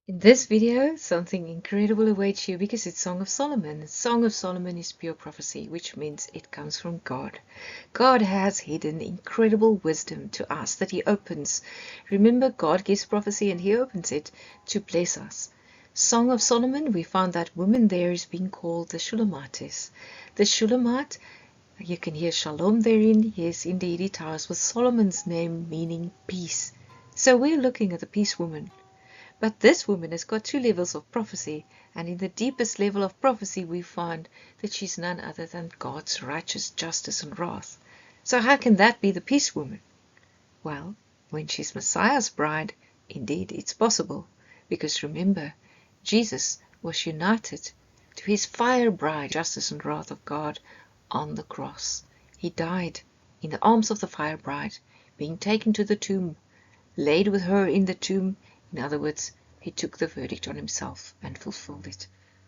In this video, something incredible awaits you because it's Song of Solomon. Song of Solomon is pure prophecy, which means it comes from God. God has hidden incredible wisdom to us that He opens. Remember, God gives prophecy and He opens it to bless us. Song of Solomon, we found that woman there is being called the Shulamite. The Shulamite, you can hear Shalom therein. Yes, indeed, it ties with Solomon's name, meaning peace. So we're looking at the peace woman. But this woman has got two levels of prophecy, and in the deepest level of prophecy we find that she's none other than God's righteous justice and wrath. So how can that be the peace woman? Well, when she's Messiah's bride, indeed it's possible, because remember, Jesus was united to his fire bride, justice and wrath of God, on the cross. He died in the arms of the fire bride, being taken to the tomb, laid with her in the tomb. In other words, he took the verdict on himself and fulfilled it,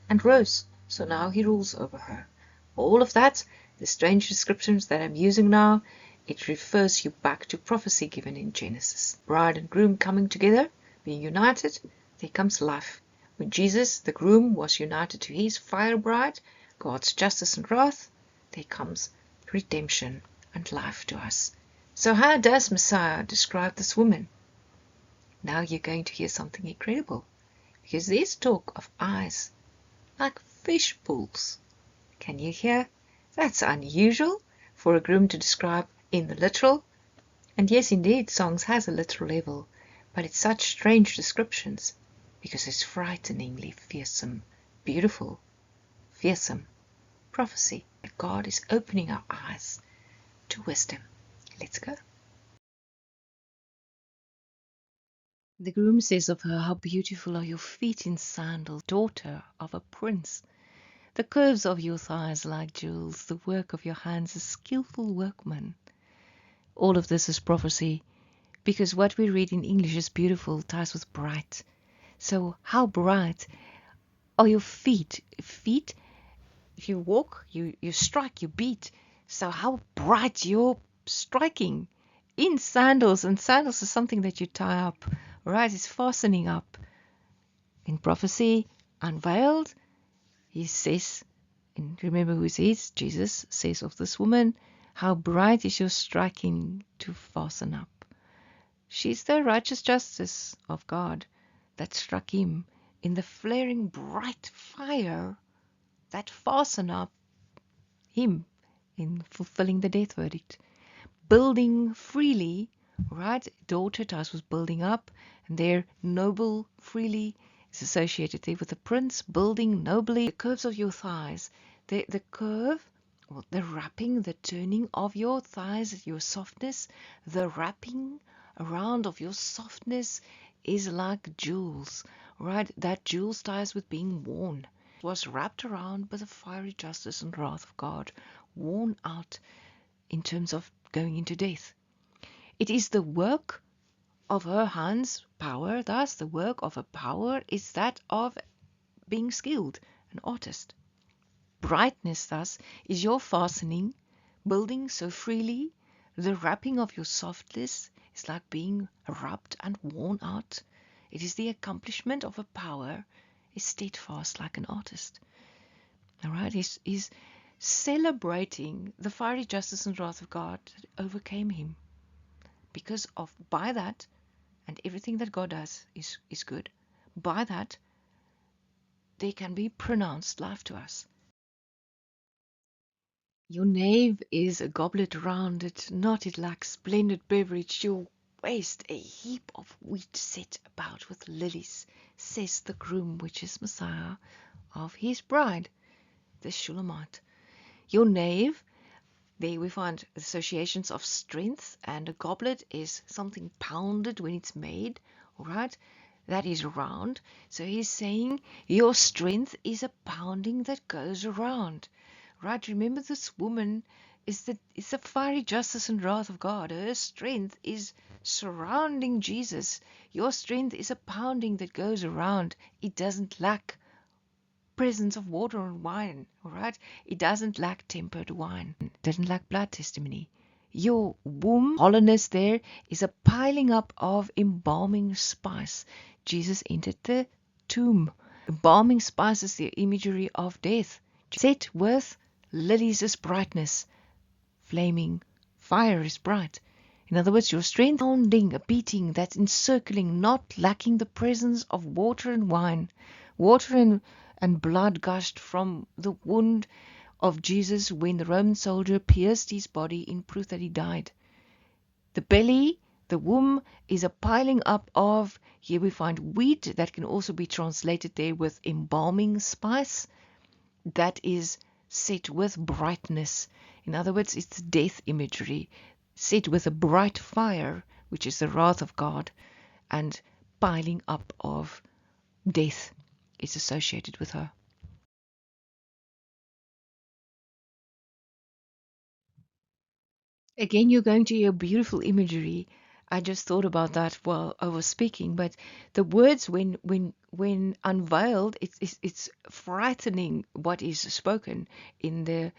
and rose, so now he rules over her. All of that, the strange descriptions that I'm using now, it refers you back to prophecy given in Genesis. Bride and groom coming together, being united, there comes life. When Jesus, the groom, was united to his fire bride, God's justice and wrath, there comes redemption and life to us. So how does Messiah describe this woman? Now you're going to hear something incredible, because there's talk of eyes like fish pools. Can you hear? That's unusual for a groom to describe in the literal. And yes, indeed, songs has a literal level, but it's such strange descriptions because it's frighteningly fearsome, beautiful, fearsome prophecy that God is opening our eyes to wisdom. Let's go. The groom says of her, "How beautiful are your feet in sandals, daughter of a prince. The curves of your thighs like jewels, the work of your hands a skillful workman." All of this is prophecy, because what we read in English is beautiful, ties with bright. So how bright are your feet? Feet, if you walk, you strike, you beat. So how bright you're striking in sandals. And sandals is something that you tie up, right? It's fastening up. In prophecy, unveiled, he says, and remember who it is, Jesus says of this woman, "How bright is your striking to fasten up." She's the righteous justice of God that struck him in the flaring bright fire that fastened up him in fulfilling the death verdict. Building freely, right? Daughter ties was building up, and their noble freely is associated there with the prince, building nobly. The curves of your thighs, the curve, or the wrapping, the turning of your thighs, your softness, the wrapping around of your softness is like jewels, right? That jewels ties with being worn. It was wrapped around by the fiery justice and wrath of God, worn out in terms of going into death. It is the work of her hands, power, thus the work of her power is that of being skilled, an artist. Brightness, thus, is your fastening, building so freely. The wrapping of your softness is like being rubbed and worn out. It is the accomplishment of a power, is steadfast like an artist. All right, he's celebrating the fiery justice and wrath of God that overcame him. Because of by that, and everything that God does is good, by that they can be pronounced life to us. Your nave is a goblet rounded, knotted like splendid beverage, your waist a heap of wheat set about with lilies, says the groom, which is Messiah, of his bride, the Shulamite. Your nave, there we find associations of strength, and a goblet is something pounded when it's made, all right? That is round. So he's saying your strength is a pounding that goes around, right? Remember, this woman is the fiery justice and wrath of God. Her strength is surrounding Jesus. Your strength is a pounding that goes around. It doesn't lack presence of water and wine, all right? It doesn't lack tempered wine. It doesn't lack blood testimony. Your womb, hollowness there, is a piling up of embalming spice. Jesus entered the tomb. Embalming spices, the imagery of death. Set with lilies is brightness. Flaming fire is bright. In other words, your strength sounding, a beating that's encircling, not lacking the presence of water and wine. Water and blood gushed from the wound of Jesus when the Roman soldier pierced his body in proof that he died. The belly, the womb, is a piling up of, here we find wheat, that can also be translated there with embalming spice, that is set with brightness. In other words, it's death imagery, set with a bright fire, which is the wrath of God, and piling up of death is associated with her. Again, you're going to hear beautiful imagery. I just thought about that while I was speaking, but the words, when unveiled, it's frightening what is spoken in the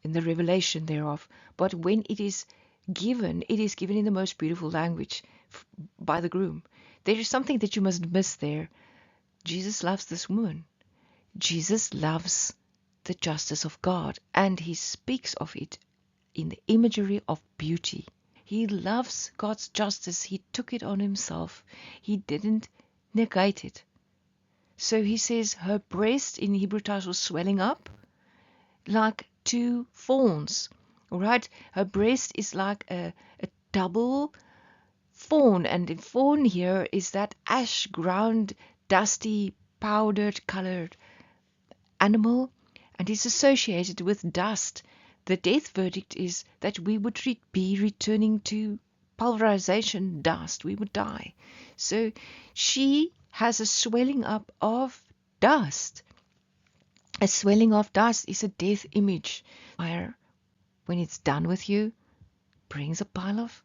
revelation thereof. But when it is given in the most beautiful language by the groom. There is something that you must miss there. Jesus loves this woman. Jesus loves the justice of God, and he speaks of it in the imagery of beauty. He loves God's justice. He took it on himself. He didn't negate it. So he says her breast in Hebrew ties was swelling up like two fawns. All right, her breast is like a double fawn, and the fawn here is that ash ground, dusty, powdered colored animal, and is associated with dust. The death verdict is that we would be returning to pulverization, dust. We would die. So she has a swelling up of dust. A swelling of dust is a death image. Fire, when it's done with you, brings a pile of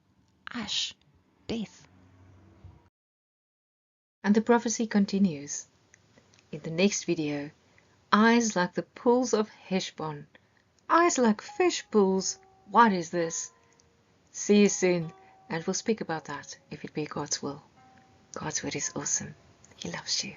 ash, death. And the prophecy continues. In the next video, eyes like the pools of Heshbon. Eyes like fish pools. What is this? See you soon, and we'll speak about that if it be God's will. God's word is awesome. He loves you.